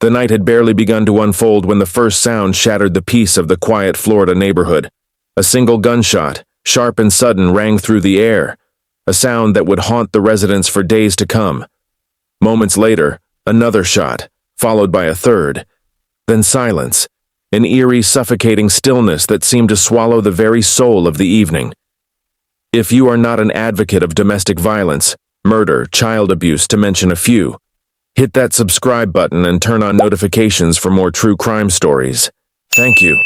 The night had barely begun to unfold when the first sound shattered the peace of the quiet Florida neighborhood. A single gunshot, sharp and sudden, rang through the air, a sound that would haunt the residents for days to come. Moments later, another shot, followed by a third. Then silence, an eerie, suffocating stillness that seemed to swallow the very soul of the evening. If you are not an advocate of domestic violence, murder, child abuse, to mention a few, hit that subscribe button and turn on notifications for more true crime stories. Thank you.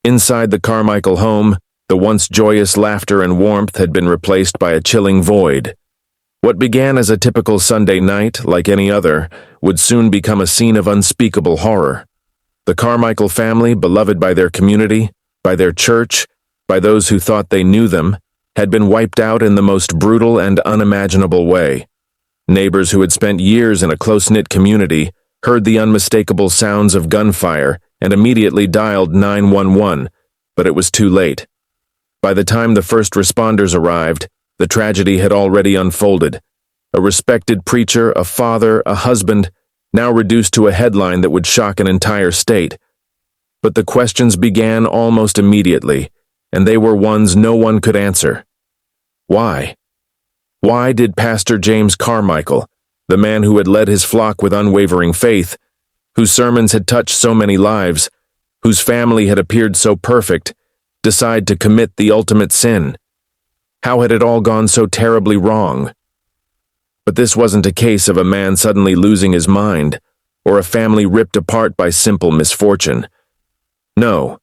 Inside the Carmichael home, the once joyous laughter and warmth had been replaced by a chilling void. What began as a typical Sunday night, like any other, would soon become a scene of unspeakable horror. The Carmichael family, beloved by their community, by their church, by those who thought they knew them, had been wiped out in the most brutal and unimaginable way. Neighbors who had spent years in a close-knit community heard the unmistakable sounds of gunfire and immediately dialed 911, but it was too late. By the time the first responders arrived, the tragedy had already unfolded. A respected preacher, a father, a husband, now reduced to a headline that would shock an entire state. But the questions began almost immediately, and they were ones no one could answer. Why? Why did Pastor James Carmichael, the man who had led his flock with unwavering faith, whose sermons had touched so many lives, whose family had appeared so perfect, decide to commit the ultimate sin? How had it all gone so terribly wrong? But this wasn't a case of a man suddenly losing his mind, or a family ripped apart by simple misfortune. No,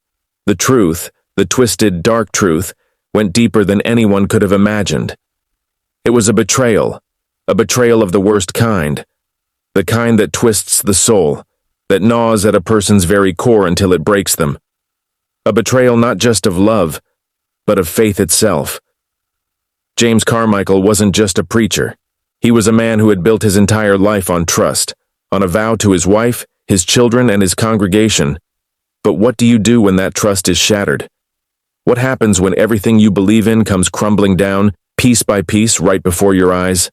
the truth, the twisted, dark truth, went deeper than anyone could have imagined. It was a betrayal of the worst kind, the kind that twists the soul, that gnaws at a person's very core until it breaks them. A betrayal not just of love, but of faith itself. James Carmichael wasn't just a preacher. He was a man who had built his entire life on trust, on a vow to his wife, his children, and his congregation. But what do you do when that trust is shattered? What happens when everything you believe in comes crumbling down, piece by piece, right before your eyes?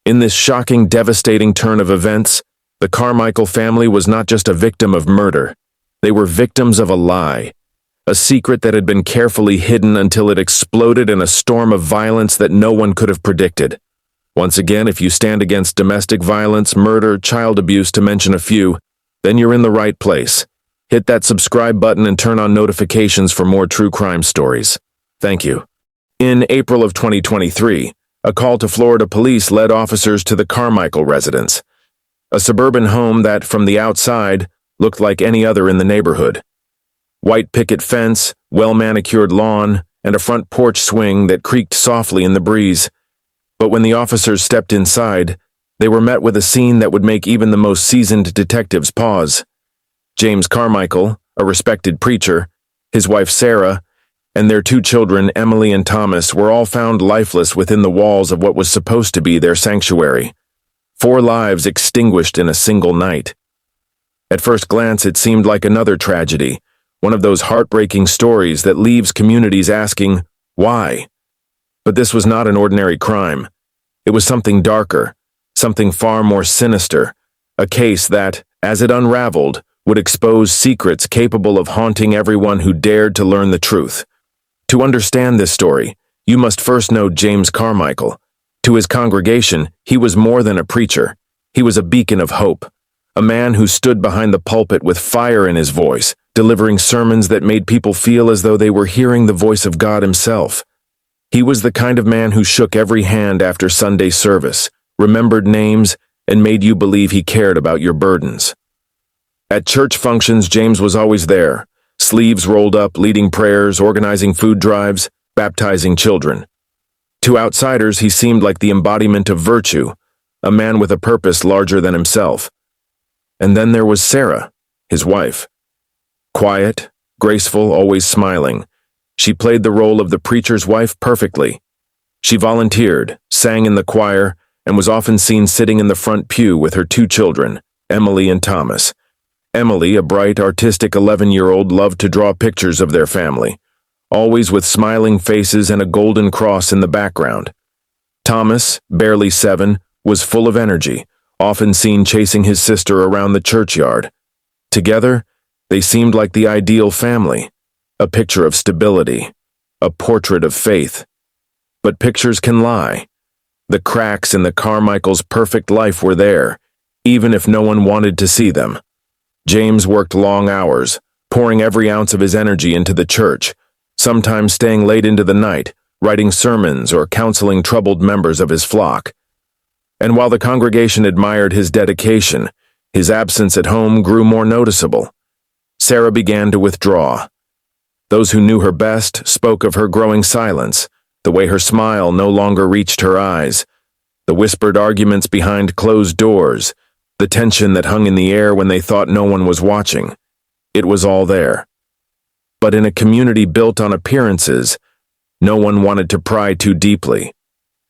In this shocking, devastating turn of events, the Carmichael family was not just a victim of murder. They were victims of a lie, a secret that had been carefully hidden until it exploded in a storm of violence that no one could have predicted. Once again, if you stand against domestic violence, murder, child abuse, to mention a few, then you're in the right place. Hit that subscribe button and turn on notifications for more true crime stories. Thank you. In April of 2023, a call to Florida police led officers to the Carmichael residence, a suburban home that, from the outside, looked like any other in the neighborhood. White picket fence, well-manicured lawn, and a front porch swing that creaked softly in the breeze. But when the officers stepped inside, they were met with a scene that would make even the most seasoned detectives pause. James Carmichael, a respected preacher, his wife Sarah, and their two children, Emily and Thomas, were all found lifeless within the walls of what was supposed to be their sanctuary. 4 lives extinguished in a single night. At first glance, it seemed like another tragedy, one of those heartbreaking stories that leaves communities asking, why? But this was not an ordinary crime. It was something darker, something far more sinister, a case that, as it unraveled, would expose secrets capable of haunting everyone who dared to learn the truth. To understand this story, you must first know James Carmichael. To his congregation, he was more than a preacher. He was a beacon of hope, a man who stood behind the pulpit with fire in his voice, delivering sermons that made people feel as though they were hearing the voice of God himself. He was the kind of man who shook every hand after Sunday service, remembered names, and made you believe he cared about your burdens. At church functions, James was always there, sleeves rolled up, leading prayers, organizing food drives, baptizing children. To outsiders, he seemed like the embodiment of virtue, a man with a purpose larger than himself. And then there was Sarah, his wife. Quiet, graceful, always smiling. She played the role of the preacher's wife perfectly. She volunteered, sang in the choir, and was often seen sitting in the front pew with her 2 children, Emily and Thomas. Emily, a bright, artistic 11-year-old, loved to draw pictures of their family, always with smiling faces and a golden cross in the background. Thomas, barely 7, was full of energy, often seen chasing his sister around the churchyard. Together, they seemed like the ideal family, a picture of stability, a portrait of faith. But pictures can lie. The cracks in the Carmichaels' perfect life were there, even if no one wanted to see them. James worked long hours, pouring every ounce of his energy into the church, sometimes staying late into the night, writing sermons or counseling troubled members of his flock. And while the congregation admired his dedication, his absence at home grew more noticeable. Sarah began to withdraw. Those who knew her best spoke of her growing silence, the way her smile no longer reached her eyes, the whispered arguments behind closed doors, the tension that hung in the air when they thought no one was watching. It was all there. But in a community built on appearances, no one wanted to pry too deeply.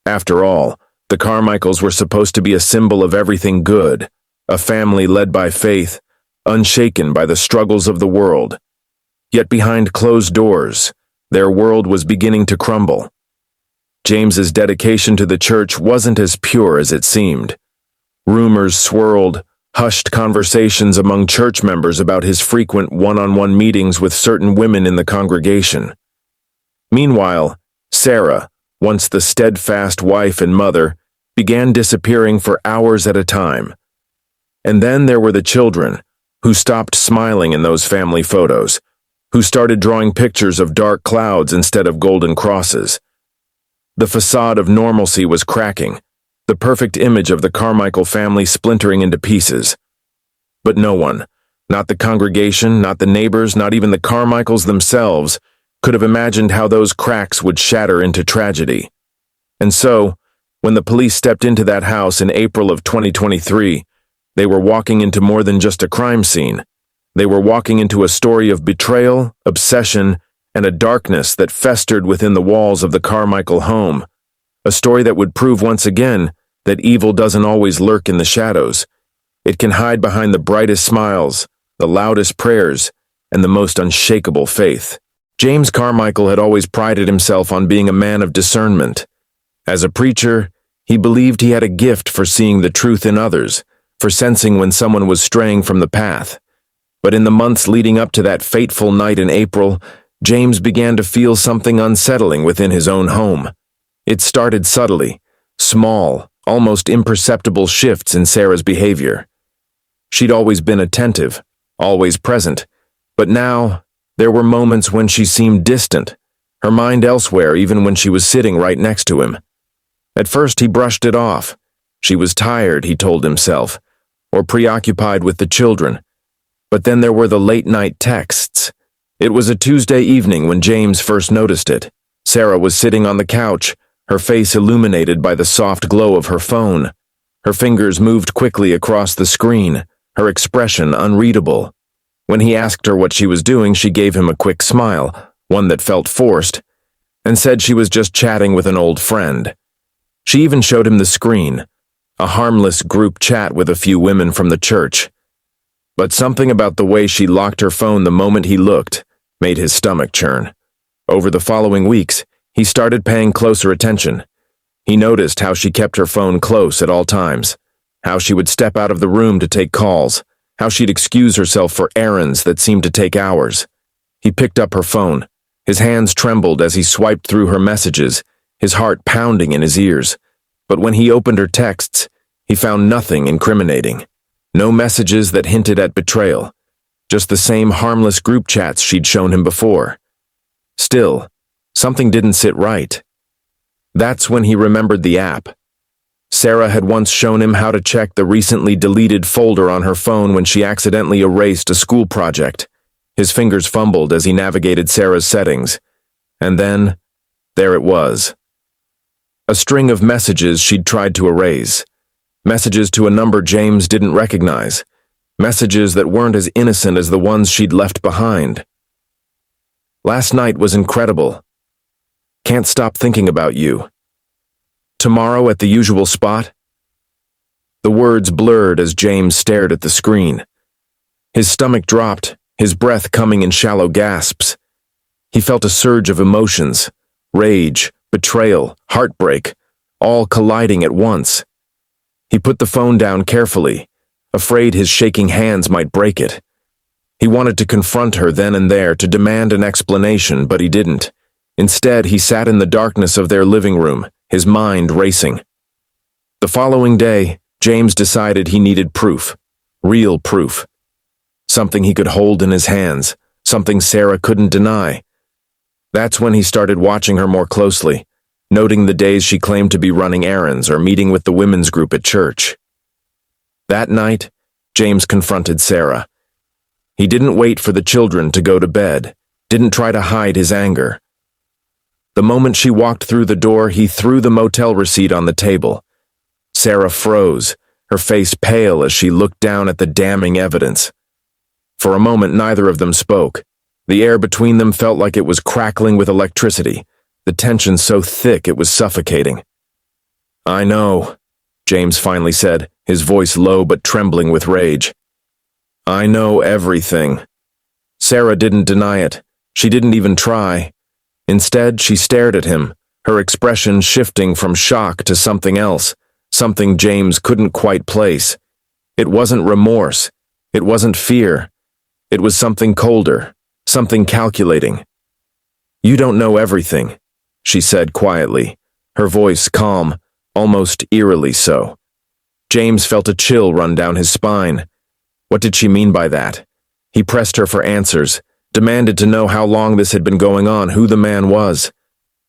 After all, the Carmichaels were supposed to be a symbol of everything good, a family led by faith, unshaken by the struggles of the world. Yet behind closed doors, their world was beginning to crumble. James's dedication to the church wasn't as pure as it seemed. Rumors swirled, hushed conversations among church members about his frequent one-on-one meetings with certain women in the congregation. Meanwhile, Sarah, once the steadfast wife and mother, began disappearing for hours at a time. And then there were the children, who stopped smiling in those family photos, who started drawing pictures of dark clouds instead of golden crosses. The facade of normalcy was cracking, the perfect image of the Carmichael family splintering into pieces. But no one, not the congregation, not the neighbors, not even the Carmichaels themselves, could have imagined how those cracks would shatter into tragedy. And so, when the police stepped into that house in April of 2023, they were walking into more than just a crime scene. They were walking into a story of betrayal, obsession, and a darkness that festered within the walls of the Carmichael home. A story that would prove once again that evil doesn't always lurk in the shadows. It can hide behind the brightest smiles, the loudest prayers, and the most unshakable faith. James Carmichael had always prided himself on being a man of discernment. As a preacher, he believed he had a gift for seeing the truth in others, for sensing when someone was straying from the path. But in the months leading up to that fateful night in April, James began to feel something unsettling within his own home. It started subtly, small, almost imperceptible shifts in Sarah's behavior. She'd always been attentive, always present, but now there were moments when she seemed distant, her mind elsewhere even when she was sitting right next to him. At first he brushed it off. She was tired, he told himself, or preoccupied with the children. But then there were the late-night texts. It was a Tuesday evening when James first noticed it. Sarah was sitting on the couch, her face illuminated by the soft glow of her phone. Her fingers moved quickly across the screen, her expression unreadable. When he asked her what she was doing, she gave him a quick smile, one that felt forced, and said she was just chatting with an old friend. She even showed him the screen, a harmless group chat with a few women from the church. But something about the way she locked her phone the moment he looked made his stomach churn. Over the following weeks, he started paying closer attention. He noticed how she kept her phone close at all times, how she would step out of the room to take calls, how she'd excuse herself for errands that seemed to take hours. He picked up her phone. His hands trembled as he swiped through her messages, his heart pounding in his ears. But when he opened her texts, he found nothing incriminating. No messages that hinted at betrayal, just the same harmless group chats she'd shown him before. Still, something didn't sit right. That's when he remembered the app. Sarah had once shown him how to check the recently deleted folder on her phone when she accidentally erased a school project. His fingers fumbled as he navigated Sarah's settings. And then, there it was. A string of messages she'd tried to erase. Messages to a number James didn't recognize. Messages that weren't as innocent as the ones she'd left behind. Last night was incredible. Can't stop thinking about you. Tomorrow at the usual spot? The words blurred as James stared at the screen. His stomach dropped, his breath coming in shallow gasps. He felt a surge of emotions, rage, betrayal, heartbreak, all colliding at once. He put the phone down carefully, afraid his shaking hands might break it. He wanted to confront her then and there, to demand an explanation, but he didn't. Instead, he sat in the darkness of their living room, his mind racing. The following day, James decided he needed proof. Real proof. Something he could hold in his hands, something Sarah couldn't deny. That's when he started watching her more closely, noting the days she claimed to be running errands or meeting with the women's group at church. That night, James confronted Sarah. He didn't wait for the children to go to bed, didn't try to hide his anger. The moment she walked through the door, he threw the motel receipt on the table. Sarah froze, her face pale as she looked down at the damning evidence. For a moment, neither of them spoke. The air between them felt like it was crackling with electricity, the tension so thick it was suffocating. "I know," James finally said, his voice low but trembling with rage. "I know everything." Sarah didn't deny it. She didn't even try. Instead, she stared at him, her expression shifting from shock to something else, something James couldn't quite place. It wasn't remorse. It wasn't fear. It was something colder, something calculating. "You don't know everything," she said quietly, her voice calm, almost eerily so. James felt a chill run down his spine. What did she mean by that? He pressed her for answers, demanded to know how long this had been going on, who the man was.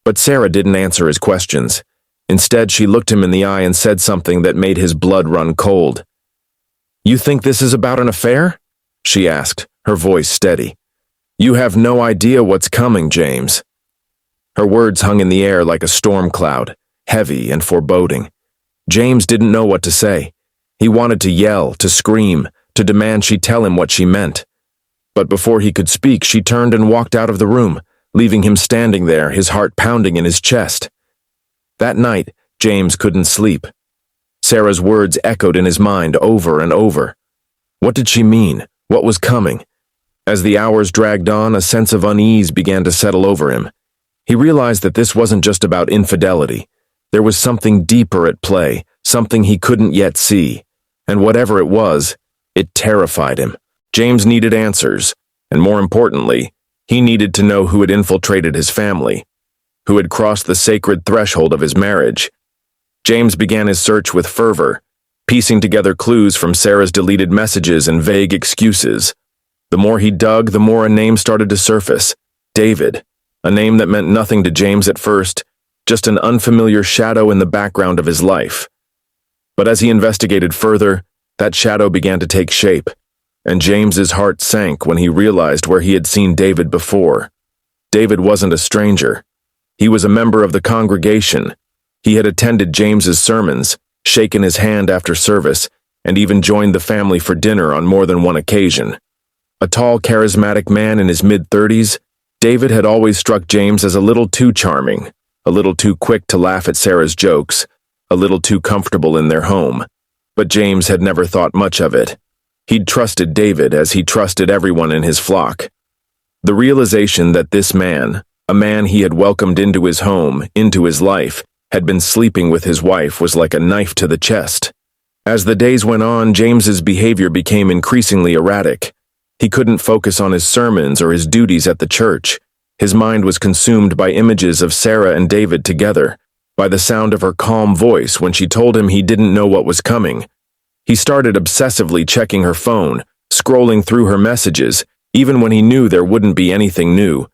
But Sarah didn't answer his questions. Instead, she looked him in the eye and said something that made his blood run cold. "You think this is about an affair?" she asked, her voice steady. "You have no idea what's coming, James." Her words hung in the air like a storm cloud, heavy and foreboding. James didn't know what to say. He wanted to yell, to scream, to demand she tell him what she meant. But before he could speak, she turned and walked out of the room, leaving him standing there, his heart pounding in his chest. That night, James couldn't sleep. Sarah's words echoed in his mind over and over. What did she mean? What was coming? As the hours dragged on, a sense of unease began to settle over him. He realized that this wasn't just about infidelity. There was something deeper at play, something he couldn't yet see. And whatever it was, it terrified him. James needed answers, and more importantly, he needed to know who had infiltrated his family, who had crossed the sacred threshold of his marriage. James began his search with fervor, piecing together clues from Sarah's deleted messages and vague excuses. The more he dug, the more a name started to surface. David, a name that meant nothing to James at first, just an unfamiliar shadow in the background of his life. But as he investigated further, that shadow began to take shape, and James's heart sank when he realized where he had seen David before. David wasn't a stranger. He was a member of the congregation. He had attended James's sermons, shaken his hand after service, and even joined the family for dinner on more than one occasion. A tall, charismatic man in his mid-30s, David had always struck James as a little too charming, a little too quick to laugh at Sarah's jokes, a little too comfortable in their home. But James had never thought much of it. He'd trusted David as he trusted everyone in his flock. The realization that this man, a man he had welcomed into his home, into his life, had been sleeping with his wife was like a knife to the chest. As the days went on, James's behavior became increasingly erratic. He couldn't focus on his sermons or his duties at the church. His mind was consumed by images of Sarah and David together, by the sound of her calm voice when she told him he didn't know what was coming. He started obsessively checking her phone, scrolling through her messages, even when he knew there wouldn't be anything new.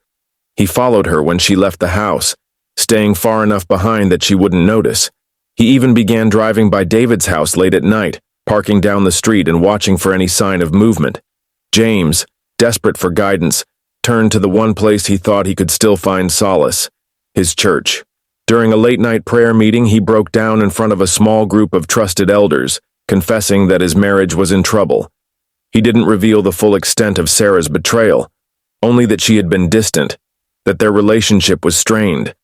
He followed her when she left the house, staying far enough behind that she wouldn't notice. He even began driving by David's house late at night, parking down the street and watching for any sign of movement. James, desperate for guidance, turned to the one place he thought he could still find solace: his church. During a late-night prayer meeting, he broke down in front of a small group of trusted elders, confessing that his marriage was in trouble. He didn't reveal the full extent of Sarah's betrayal, only that she had been distant, that their relationship was strained.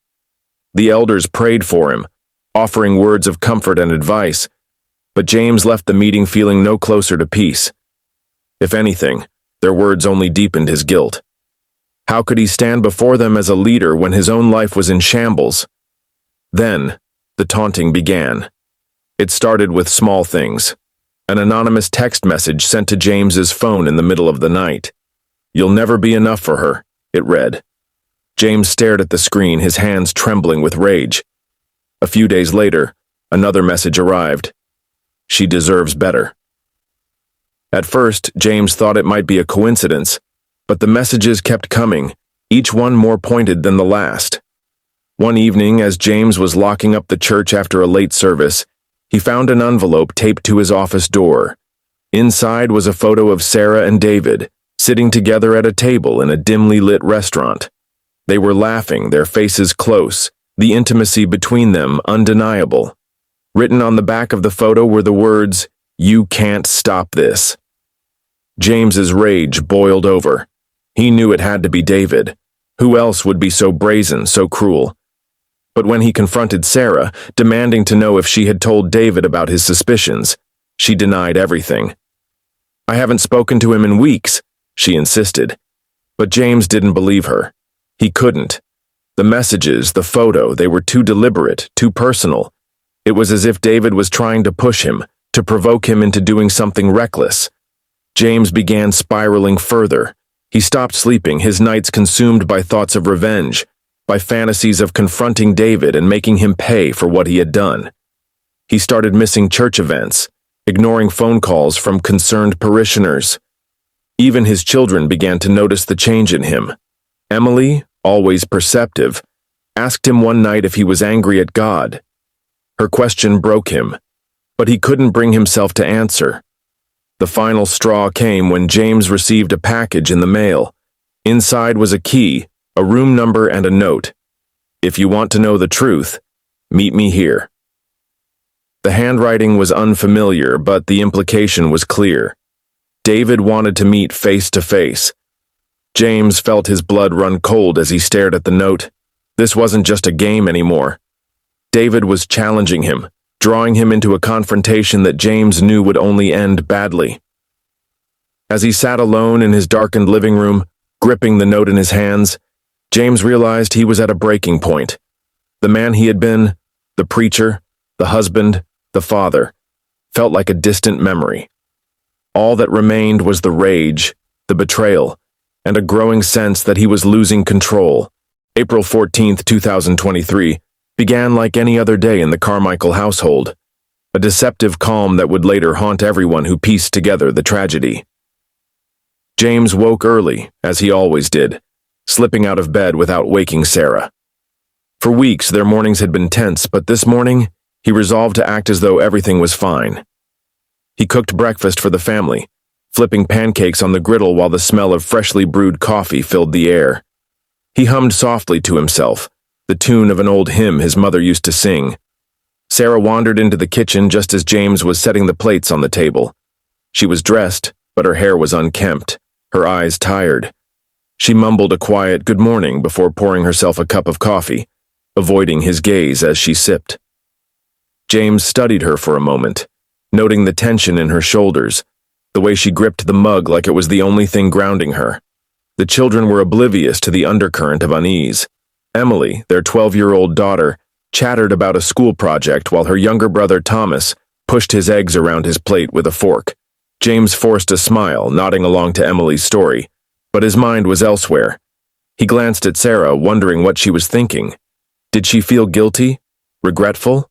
The elders prayed for him, offering words of comfort and advice, but James left the meeting feeling no closer to peace. If anything, their words only deepened his guilt. How could he stand before them as a leader when his own life was in shambles? Then, the taunting began. It started with small things. An anonymous text message sent to James's phone in the middle of the night. "You'll never be enough for her," it read. James stared at the screen, his hands trembling with rage. A few days later, another message arrived. "She deserves better." At first, James thought it might be a coincidence, but the messages kept coming, each one more pointed than the last. One evening, as James was locking up the church after a late service, he found an envelope taped to his office door. Inside was a photo of Sarah and David, sitting together at a table in a dimly lit restaurant. They were laughing, their faces close, the intimacy between them undeniable. Written on the back of the photo were the words, "You can't stop this." James's rage boiled over. He knew it had to be David. Who else would be so brazen, so cruel? But when he confronted Sarah, demanding to know if she had told David about his suspicions, she denied everything. "I haven't spoken to him in weeks," she insisted. But James didn't believe her. He couldn't. The messages, the photo, they were too deliberate, too personal. It was as if David was trying to push him, to provoke him into doing something reckless. James began spiraling further. He stopped sleeping, his nights consumed by thoughts of revenge, by fantasies of confronting David and making him pay for what he had done. He started missing church events, ignoring phone calls from concerned parishioners. Even his children began to notice the change in him. Emily, always perceptive, asked him one night if he was angry at God. Her question broke him, but he couldn't bring himself to answer. The final straw came when James received a package in the mail. Inside was a key, a room number, and a note. "If you want to know the truth, meet me here." The handwriting was unfamiliar, but the implication was clear. David wanted to meet face to face. James felt his blood run cold as he stared at the note. This wasn't just a game anymore. David was challenging him, drawing him into a confrontation that James knew would only end badly. As he sat alone in his darkened living room, gripping the note in his hands, James realized he was at a breaking point. The man he had been, the preacher, the husband, the father, felt like a distant memory. All that remained was the rage, the betrayal, and a growing sense that he was losing control. April 14th, 2023, began like any other day in the Carmichael household, a deceptive calm that would later haunt everyone who pieced together the tragedy. James woke early, as he always did, slipping out of bed without waking Sarah. For weeks, their mornings had been tense, but this morning, he resolved to act as though everything was fine. He cooked breakfast for the family, flipping pancakes on the griddle while the smell of freshly brewed coffee filled the air. He hummed softly to himself, the tune of an old hymn his mother used to sing. Sarah wandered into the kitchen just as James was setting the plates on the table. She was dressed, but her hair was unkempt, her eyes tired. She mumbled a quiet "good morning" before pouring herself a cup of coffee, avoiding his gaze as she sipped. James studied her for a moment, noting the tension in her shoulders, the way she gripped the mug like it was the only thing grounding her. The children were oblivious to the undercurrent of unease. Emily, their 12-year-old daughter, chattered about a school project while her younger brother Thomas pushed his eggs around his plate with a fork. James forced a smile, nodding along to Emily's story, but his mind was elsewhere. He glanced at Sarah, wondering what she was thinking. Did she feel guilty? Regretful?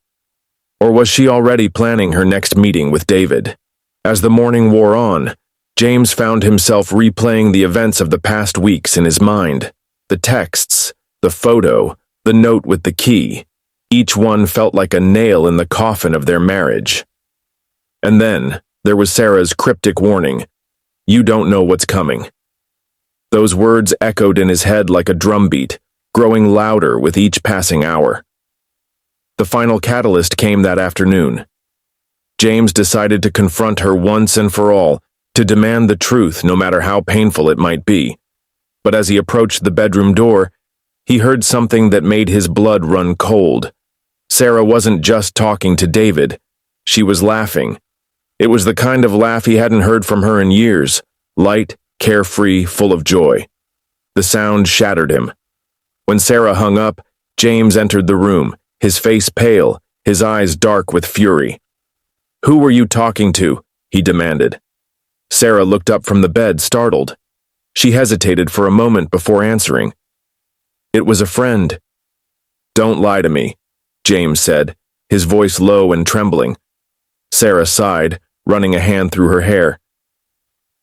Or was she already planning her next meeting with David? As the morning wore on, James found himself replaying the events of the past weeks in his mind. The texts, the photo, the note with the key. Each one felt like a nail in the coffin of their marriage. And then, there was Sarah's cryptic warning, "You don't know what's coming." Those words echoed in his head like a drumbeat, growing louder with each passing hour. The final catalyst came that afternoon. James decided to confront her once and for all, to demand the truth no matter how painful it might be. But as he approached the bedroom door, he heard something that made his blood run cold. Sarah wasn't just talking to David. She was laughing. It was the kind of laugh he hadn't heard from her in years, light, carefree, full of joy. The sound shattered him. When Sarah hung up, James entered the room, his face pale, his eyes dark with fury. Who were you talking to? He demanded. Sarah looked up from the bed, startled. She hesitated for a moment before answering. It was a friend. Don't lie to me, James said, his voice low and trembling. Sarah sighed, running a hand through her hair.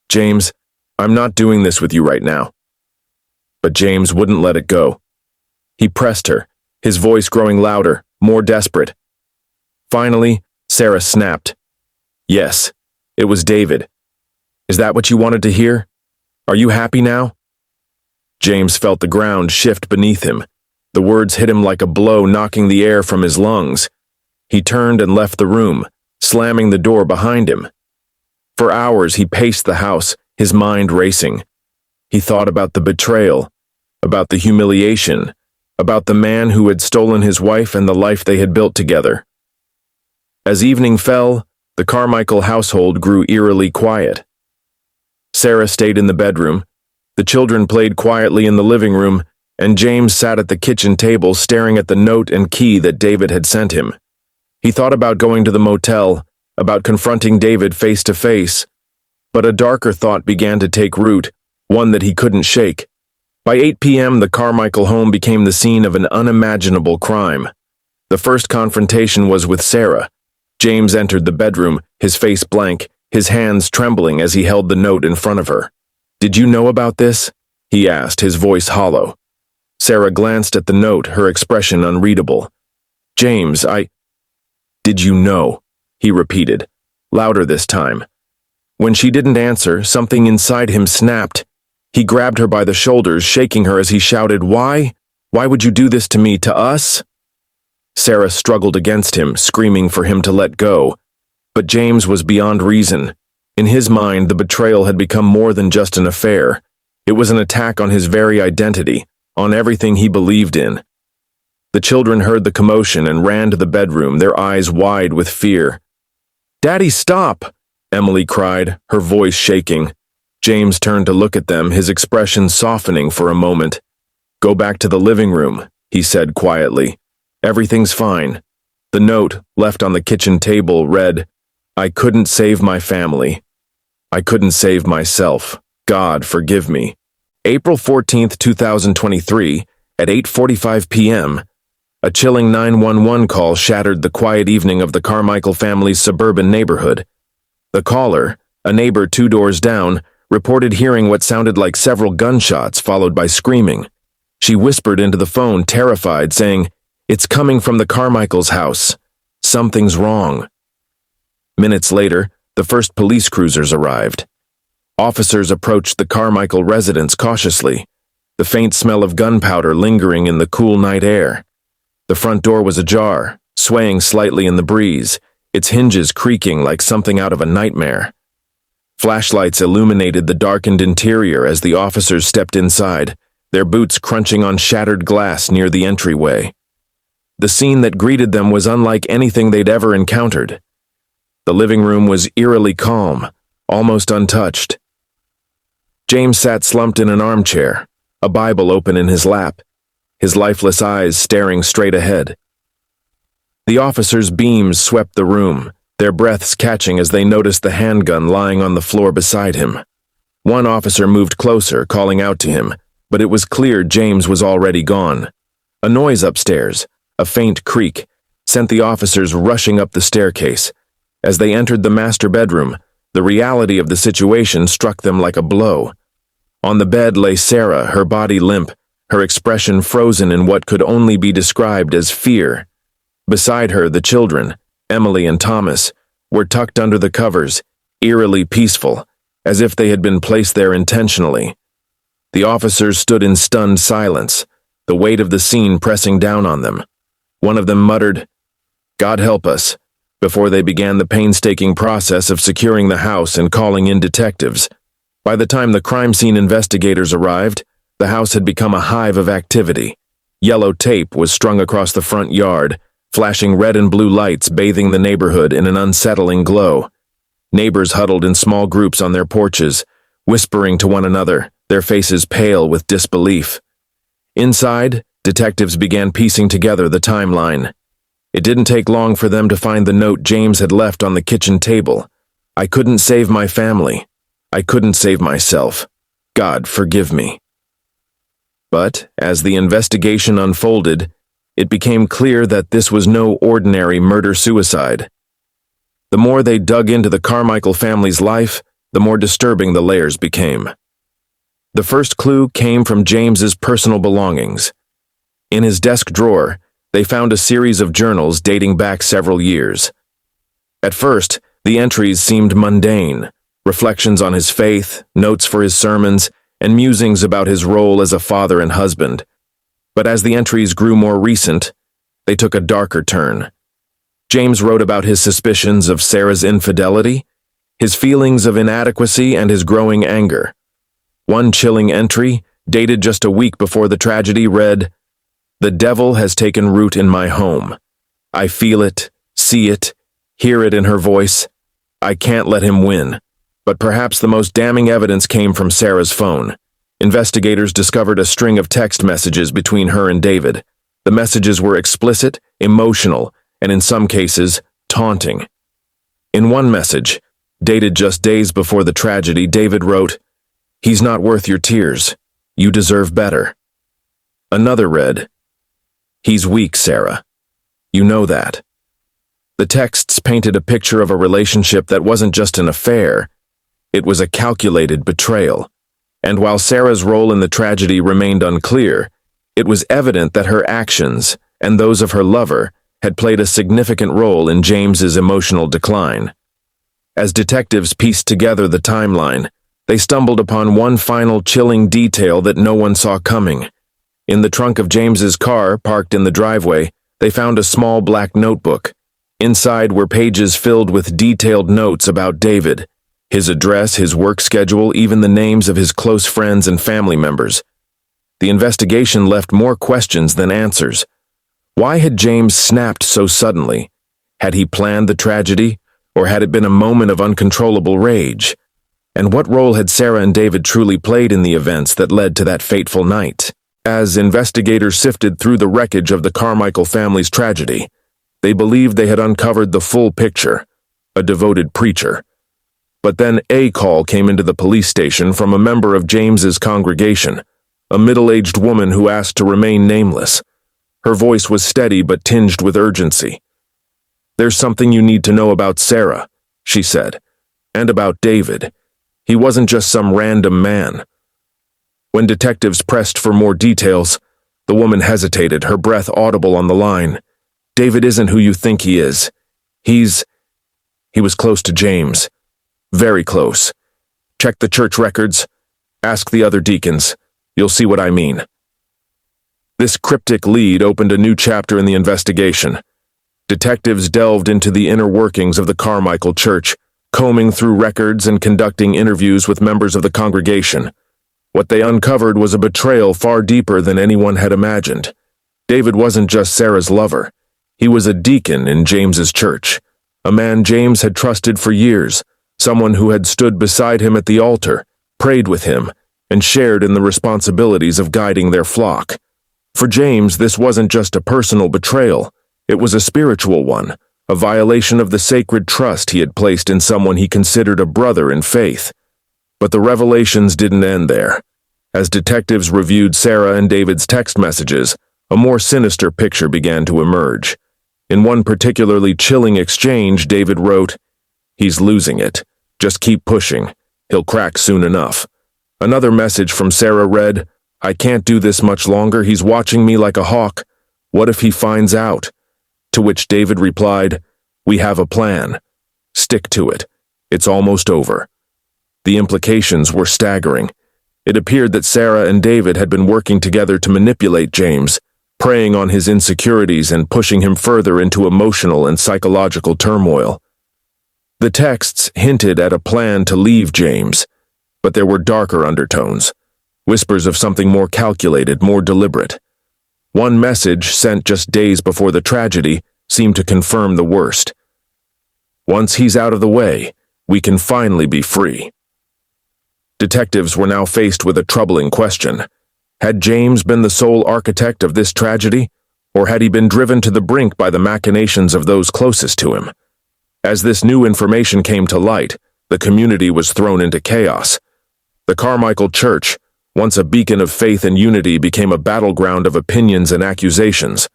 James, I'm not doing this with you right now. But James wouldn't let it go. He pressed her, his voice growing louder, more desperate. Finally, Sarah snapped. Yes, it was David. Is that what you wanted to hear? Are you happy now? James felt the ground shift beneath him. The words hit him like a blow, knocking the air from his lungs. He turned and left the room, slamming the door behind him. For hours he paced the house, his mind racing. He thought about the betrayal, about the humiliation, about the man who had stolen his wife and the life they had built together. As evening fell, the Carmichael household grew eerily quiet. Sarah stayed in the bedroom, the children played quietly in the living room, and James sat at the kitchen table staring at the note and key that David had sent him. He thought about going to the motel, about confronting David face to face, but a darker thought began to take root, one that he couldn't shake. By 8 p.m., the Carmichael home became the scene of an unimaginable crime. The first confrontation was with Sarah. James entered the bedroom, his face blank, his hands trembling as he held the note in front of her. Did you know about this? He asked, his voice hollow. Sarah glanced at the note, her expression unreadable. James, Did you know? He repeated, louder this time. When she didn't answer, something inside him snapped. He grabbed her by the shoulders, shaking her as he shouted, Why? Why would you do this to me, to us? Sarah struggled against him, screaming for him to let go. But James was beyond reason. In his mind, the betrayal had become more than just an affair. It was an attack on his very identity, on everything he believed in. The children heard the commotion and ran to the bedroom, their eyes wide with fear. Daddy, stop! Emily cried, her voice shaking. James turned to look at them, his expression softening for a moment. Go back to the living room, he said quietly. Everything's fine. The note, left on the kitchen table, read, I couldn't save my family. I couldn't save myself. God forgive me. April 14, 2023, at 8:45 p.m., a chilling 911 call shattered the quiet evening of the Carmichael family's suburban neighborhood. The caller, a neighbor 2 doors down, reported hearing what sounded like several gunshots followed by screaming. She whispered into the phone, terrified, saying, It's coming from the Carmichael's house. Something's wrong. Minutes later, the first police cruisers arrived. Officers approached the Carmichael residence cautiously, the faint smell of gunpowder lingering in the cool night air. The front door was ajar, swaying slightly in the breeze, its hinges creaking like something out of a nightmare. Flashlights illuminated the darkened interior as the officers stepped inside, their boots crunching on shattered glass near the entryway. The scene that greeted them was unlike anything they'd ever encountered. The living room was eerily calm, almost untouched. James sat slumped in an armchair, a Bible open in his lap, his lifeless eyes staring straight ahead. The officers' beams swept the room, their breaths catching as they noticed the handgun lying on the floor beside him. One officer moved closer, calling out to him, but it was clear James was already gone. A noise upstairs, a faint creak, sent the officers rushing up the staircase. As they entered the master bedroom, the reality of the situation struck them like a blow. On the bed lay Sarah, her body limp, her expression frozen in what could only be described as fear. Beside her, the children, Emily and Thomas, were tucked under the covers, eerily peaceful, as if they had been placed there intentionally. The officers stood in stunned silence, the weight of the scene pressing down on them. One of them muttered, God help us, before they began the painstaking process of securing the house and calling in detectives. By the time the crime scene investigators arrived, the house had become a hive of activity. Yellow tape was strung across the front yard, flashing red and blue lights bathing the neighborhood in an unsettling glow. Neighbors huddled in small groups on their porches, whispering to one another, their faces pale with disbelief. Inside, detectives began piecing together the timeline. It didn't take long for them to find the note James had left on the kitchen table. I couldn't save my family. I couldn't save myself. God, forgive me. But, as the investigation unfolded, it became clear that this was no ordinary murder-suicide. The more they dug into the Carmichael family's life, the more disturbing the layers became. The first clue came from James's personal belongings. In his desk drawer, they found a series of journals dating back several years. At first, the entries seemed mundane, reflections on his faith, notes for his sermons, and musings about his role as a father and husband. But as the entries grew more recent, they took a darker turn. James wrote about his suspicions of Sarah's infidelity, his feelings of inadequacy, and his growing anger. One chilling entry, dated just a week before the tragedy, read, "The devil has taken root in my home. I feel it, see it, hear it in her voice. I can't let him win." But perhaps the most damning evidence came from Sarah's phone. Investigators discovered a string of text messages between her and David. The messages were explicit, emotional, and in some cases, taunting. In one message, dated just days before the tragedy, David wrote, "He's not worth your tears. You deserve better." Another read, "He's weak, Sarah. You know that." The texts painted a picture of a relationship that wasn't just an affair, it was a calculated betrayal. And while Sarah's role in the tragedy remained unclear, it was evident that her actions, and those of her lover, had played a significant role in James's emotional decline. As detectives pieced together the timeline, they stumbled upon one final chilling detail that no one saw coming. In the trunk of James's car, parked in the driveway, they found a small black notebook. Inside were pages filled with detailed notes about David, his address, his work schedule, even the names of his close friends and family members. The investigation left more questions than answers. Why had James snapped so suddenly? Had he planned the tragedy, or had it been a moment of uncontrollable rage? And what role had Sarah and David truly played in the events that led to that fateful night? As investigators sifted through the wreckage of the Carmichael family's tragedy, they believed they had uncovered the full picture, a devoted preacher. But then a call came into the police station from a member of James's congregation, a middle-aged woman who asked to remain nameless. Her voice was steady but tinged with urgency. "There's something you need to know about Sarah," she said, "and about David. He wasn't just some random man." When detectives pressed for more details, the woman hesitated, her breath audible on the line. "David isn't who you think he is. He was close to James. Very close. Check the church records. Ask the other deacons. You'll see what I mean." This cryptic lead opened a new chapter in the investigation. Detectives delved into the inner workings of the Carmichael Church, combing through records and conducting interviews with members of the congregation. What they uncovered was a betrayal far deeper than anyone had imagined. David wasn't just Sarah's lover. He was a deacon in James's church, a man James had trusted for years, someone who had stood beside him at the altar, prayed with him, and shared in the responsibilities of guiding their flock. For James, this wasn't just a personal betrayal, it was a spiritual one, a violation of the sacred trust he had placed in someone he considered a brother in faith. But the revelations didn't end there. As detectives reviewed Sarah and David's text messages, a more sinister picture began to emerge. In one particularly chilling exchange, David wrote, "He's losing it. Just keep pushing. He'll crack soon enough." Another message from Sarah read, "I can't do this much longer. He's watching me like a hawk. What if he finds out?" To which David replied, "We have a plan. Stick to it. It's almost over." The implications were staggering. It appeared that Sarah and David had been working together to manipulate James, preying on his insecurities and pushing him further into emotional and psychological turmoil. The texts hinted at a plan to leave James, but there were darker undertones, whispers of something more calculated, more deliberate. One message, sent just days before the tragedy, seemed to confirm the worst. "Once he's out of the way, we can finally be free." Detectives were now faced with a troubling question. Had James been the sole architect of this tragedy, Or had he been driven to the brink by the machinations of those closest to him? As this new information came to light, the community was thrown into chaos. The Carmichael Church, once a beacon of faith and unity, became a battleground of opinions and accusations.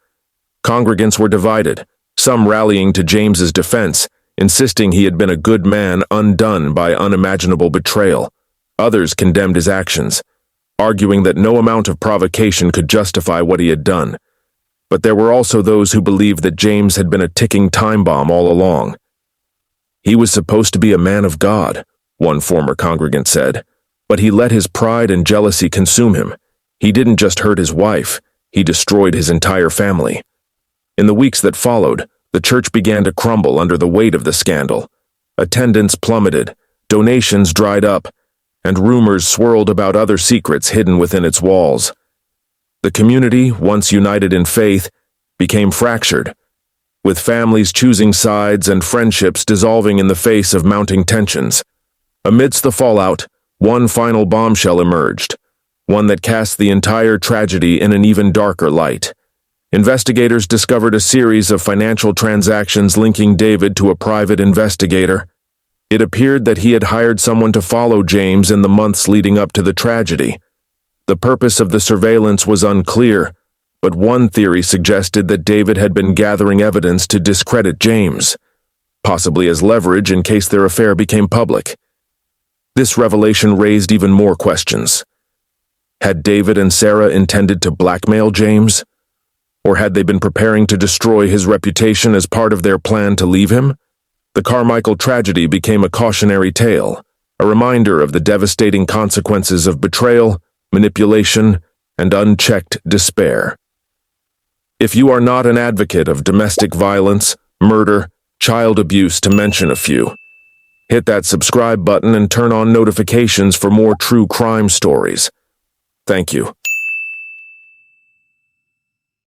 Congregants were divided, some rallying to James's defense, insisting he had been a good man undone by unimaginable betrayal. Others condemned his actions, arguing that no amount of provocation could justify what he had done. But there were also those who believed that James had been a ticking time bomb all along. He was supposed to be a man of God, one former congregant said, but he let his pride and jealousy consume him. He didn't just hurt his wife, he destroyed his entire family. In the weeks that followed, the church began to crumble under the weight of the scandal. Attendance plummeted, donations dried up, and rumors swirled about other secrets hidden within its walls. The community, once united in faith, became fractured, with families choosing sides and friendships dissolving in the face of mounting tensions. Amidst the fallout, one final bombshell emerged, one that cast the entire tragedy in an even darker light. Investigators discovered a series of financial transactions linking David to a private investigator. It appeared that he had hired someone to follow James in the months leading up to the tragedy. The purpose of the surveillance was unclear, but one theory suggested that David had been gathering evidence to discredit James, possibly as leverage in case their affair became public. This revelation raised even more questions. Had David and Sarah intended to blackmail James? Or had they been preparing to destroy his reputation as part of their plan to leave him? The Carmichael tragedy became a cautionary tale, a reminder of the devastating consequences of betrayal, manipulation, and unchecked despair. If you are not an advocate of domestic violence, murder, child abuse, to mention a few, hit that subscribe button and turn on notifications for more true crime stories. Thank you.